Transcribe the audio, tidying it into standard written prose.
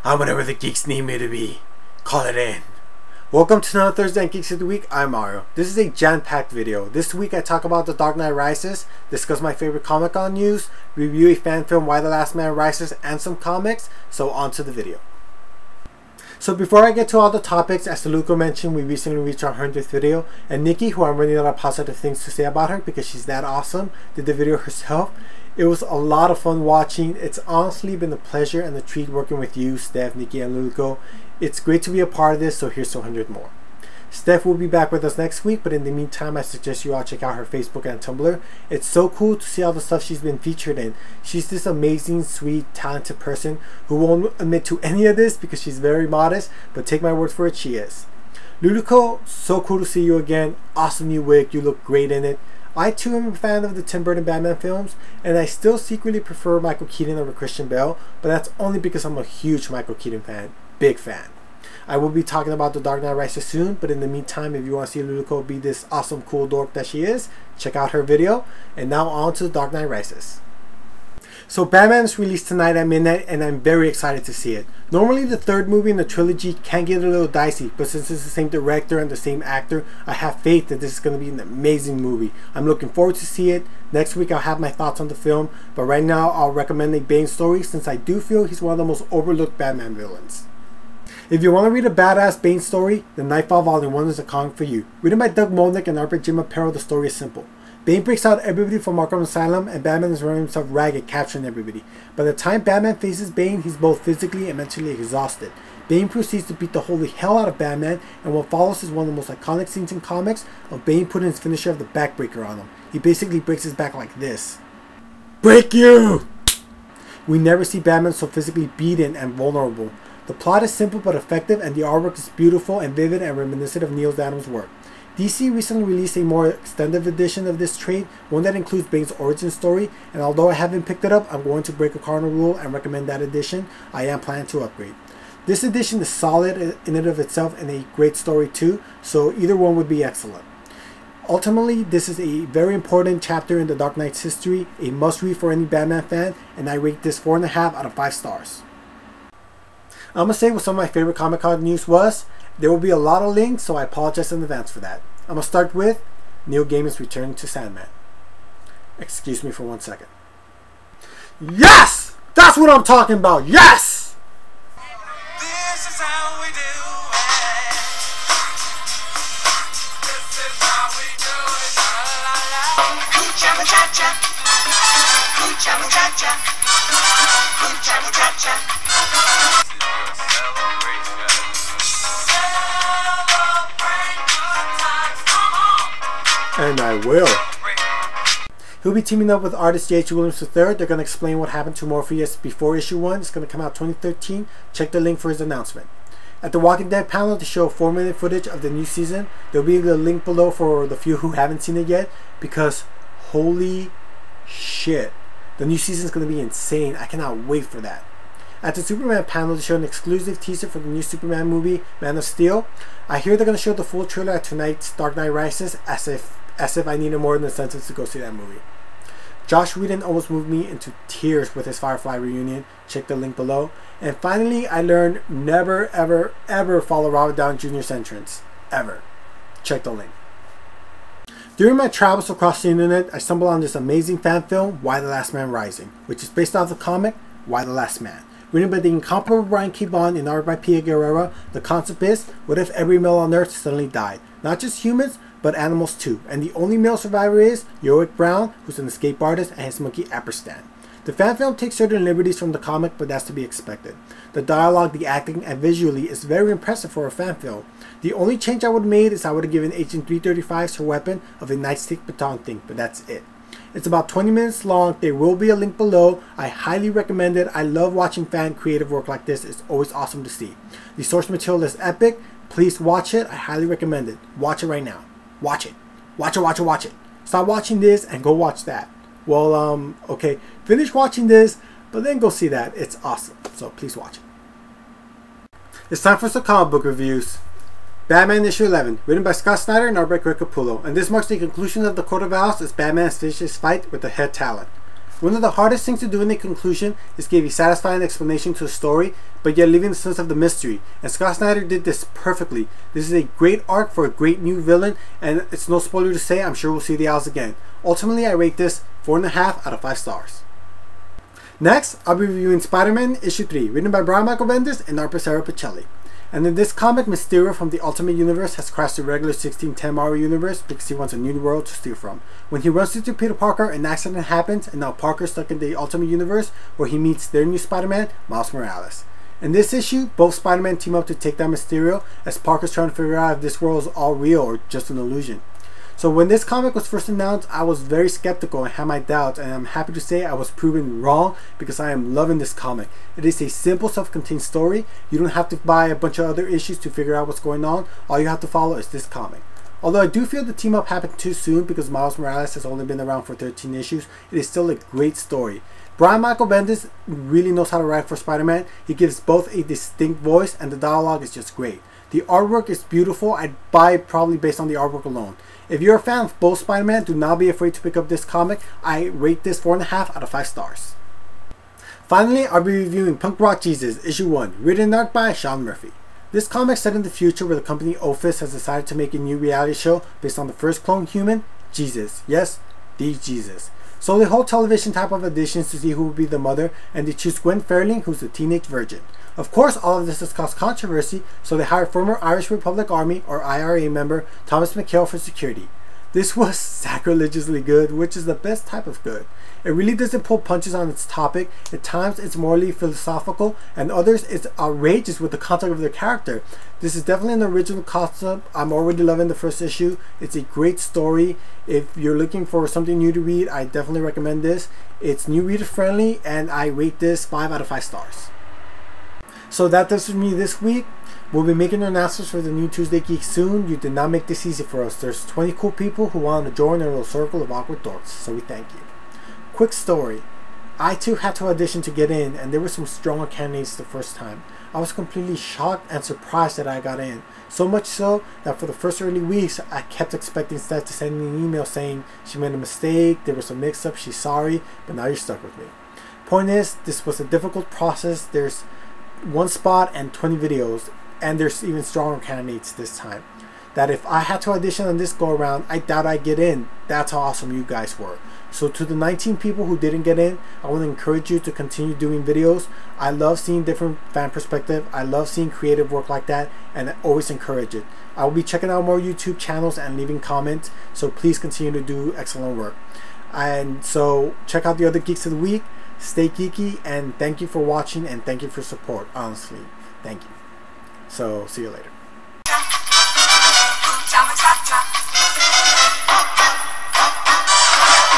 I'm whatever the geeks need me to be. Call it in. Welcome to another Thursday Geeks of the Week. I'm Mario. This is a jam-packed video. This week I talk about The Dark Knight Rises, discuss my favorite Comic-Con news, review a fan film Why the Last Man Rises, and some comics. So on to the video. So before I get to all the topics, as Luco mentioned, we recently reached our 100th video, and Nikki, who I'm running out of positive things to say about her because she's that awesome, did the video herself. It was a lot of fun watching. It's honestly been a pleasure and a treat working with you, Steph, Nikki, and Luco. It's great to be a part of this, so here's to 100 more. Steph will be back with us next week, but in the meantime, I suggest you all check out her Facebook and Tumblr. It's so cool to see all the stuff she's been featured in. She's this amazing, sweet, talented person who won't admit to any of this because she's very modest, but take my word for it, she is. Luluco, so cool to see you again. Awesome new wig, you look great in it. I too am a fan of the Tim Burton Batman films, and I still secretly prefer Michael Keaton over Christian Bale, but that's only because I'm a huge Michael Keaton fan. Big fan. I will be talking about The Dark Knight Rises soon, but in the meantime, if you want to see Luluco be this awesome, cool dork that she is, check out her video. And now on to The Dark Knight Rises. So Batman is released tonight at midnight, and I'm very excited to see it. Normally the third movie in the trilogy can get a little dicey, but since it's the same director and the same actor, I have faith that this is going to be an amazing movie. I'm looking forward to see it. Next week I'll have my thoughts on the film, but right now I'll recommend a Bane story since I do feel he's one of the most overlooked Batman villains. If you want to read a badass Bane story, then Nightfall Volume 1 is a comic for you. Written by Doug Molnick and art by Jim Aparo, the story is simple. Bane breaks out everybody from Arkham Asylum, and Batman is running himself ragged, capturing everybody. By the time Batman faces Bane, he's both physically and mentally exhausted. Bane proceeds to beat the holy hell out of Batman, and what follows is one of the most iconic scenes in comics of Bane putting his finisher of the backbreaker on him. He basically breaks his back like this. Break you! We never see Batman so physically beaten and vulnerable. The plot is simple but effective, and the artwork is beautiful and vivid and reminiscent of Neil Adams' work. DC recently released a more extended edition of this trade, one that includes Bane's origin story, and although I haven't picked it up, I'm going to break a cardinal rule and recommend that edition. I am planning to upgrade. This edition is solid in and of itself and a great story too, so either one would be excellent. Ultimately, this is a very important chapter in the Dark Knight's history, a must-read for any Batman fan, and I rate this 4.5 out of 5 stars. I'm going to say what some of my favorite Comic-Con news was. There will be a lot of links, so I apologize in advance for that. I'm going to start with Neil Gaiman's returning to Sandman. Excuse me for 1 second. Yes! That's what I'm talking about! Yes! This is how we do it. This is how we do it. La la la. Hoochama cha cha. Hoochama cha cha. Hoochama cha cha. And I will. He'll be teaming up with artist J.H. Williams III. They're going to explain what happened to Morpheus before issue 1. It's going to come out 2013. Check the link for his announcement. At the Walking Dead panel to show 4-minute footage of the new season, there'll be a link below for the few who haven't seen it yet, because holy shit, the new season is going to be insane. I cannot wait for that. At the Superman panel to show an exclusive teaser for the new Superman movie, Man of Steel, I hear they're going to show the full trailer at tonight's Dark Knight Rises, as if I needed more than a sentence to go see that movie. Josh Whedon almost moved me into tears with his Firefly reunion. Check the link below. And finally, I learned never, ever, ever follow Robert Downey Jr.'s entrance. Ever. Check the link. During my travels across the internet, I stumbled on this amazing fan film, Why the Last Man Rising, which is based off the comic, Why the Last Man. Written by the incomparable Brian K. Vaughan and art by Pia Guerrera, the concept is, what if every male on Earth suddenly died? Not just humans, but animals too. And the only male survivor is Yoick Brown, who's an escape artist, and his monkey Apperstan. The fan film takes certain liberties from the comic, but that's to be expected. The dialogue, the acting, and visually is very impressive for a fan film. The only change I would have made is I would have given Agent 335 her weapon of a nightstick baton thing, but that's it. It's about 20 minutes long. There will be a link below. I highly recommend it. I love watching fan creative work like this. It's always awesome to see. The source material is epic. Please watch it. I highly recommend it. Watch it right now. Watch it. Watch it, watch it, watch it. Stop watching this and go watch that. Well, okay. Finish watching this, but then go see that. It's awesome. So please watch it. It's time for some comic book reviews. Batman issue 11, written by Scott Snyder and art by Greg Capullo, and this marks the conclusion of the Court of Owls as Batman finishes his fight with the Head Talon. One of the hardest things to do in the conclusion is give a satisfying explanation to the story, but yet leaving the sense of the mystery, and Scott Snyder did this perfectly. This is a great arc for a great new villain, and it's no spoiler to say I'm sure we'll see the Owls again. Ultimately, I rate this 4.5 out of 5 stars. Next, I'll be reviewing Spider-Man issue 3, written by Brian Michael Bendis and Art by Sarah Pichelli. And in this comic, Mysterio from the Ultimate Universe has crashed the regular 1610 Mario universe because he wants a new world to steal from. When he runs into Peter Parker, an accident happens, and now Parker's stuck in the Ultimate Universe where he meets their new Spider-Man, Miles Morales. In this issue, both Spider-Man team up to take down Mysterio as Parker's trying to figure out if this world is all real or just an illusion. So when this comic was first announced, I was very skeptical and had my doubts, and I'm happy to say I was proven wrong because I am loving this comic. It is a simple self-contained story. You don't have to buy a bunch of other issues to figure out what's going on. All you have to follow is this comic. Although I do feel the team up happened too soon because Miles Morales has only been around for 13 issues, it is still a great story. Brian Michael Bendis really knows how to write for Spider-Man. He gives both a distinct voice and the dialogue is just great. The artwork is beautiful. I'd buy it probably based on the artwork alone. If you're a fan of both Spider-Man, do not be afraid to pick up this comic. I rate this 4.5 out of 5 stars. Finally, I'll be reviewing Punk Rock Jesus issue 1, written and art by Sean Murphy. This comic set in the future where the company Office has decided to make a new reality show based on the first clone human, Jesus. Yes, the Jesus. So they hold television type of auditions to see who will be the mother, and they choose Gwen Fairling, who's a teenage virgin. Of course, all of this has caused controversy, so they hired former Irish Republic Army, or IRA member, Thomas McHale for security. This was sacrilegiously good, which is the best type of good. It really doesn't pull punches on its topic. At times it's morally philosophical, and others it's outrageous with the concept of their character. This is definitely an original concept. I'm already loving the first issue. It's a great story. If you're looking for something new to read, I definitely recommend this. It's new reader friendly, and I rate this 5 out of 5 stars. So that does for me this week. We'll be making announcements for the new Tuesday Geek soon. You did not make this easy for us. There's 20 cool people who want to join our little circle of awkward dorks, so we thank you. Quick story. I too had to audition to get in, and there were some stronger candidates the first time. I was completely shocked and surprised that I got in. So much so that for the first early weeks, I kept expecting Steph to send me an email saying she made a mistake, there was a mix-up, she's sorry, but now you're stuck with me. Point is, this was a difficult process. There's one spot and 20 videos, and there's even stronger candidates this time. That if I had to audition on this go around, I doubt I'd get in. That's how awesome you guys were. So to the 19 people who didn't get in, I want to encourage you to continue doing videos. I love seeing different fan perspective. I love seeing creative work like that, and I always encourage it. I will be checking out more YouTube channels and leaving comments, so please continue to do excellent work. And so check out the other Geeks of the Week. Stay geeky, and thank you for watching, and thank you for support. Honestly, thank you. So see you later.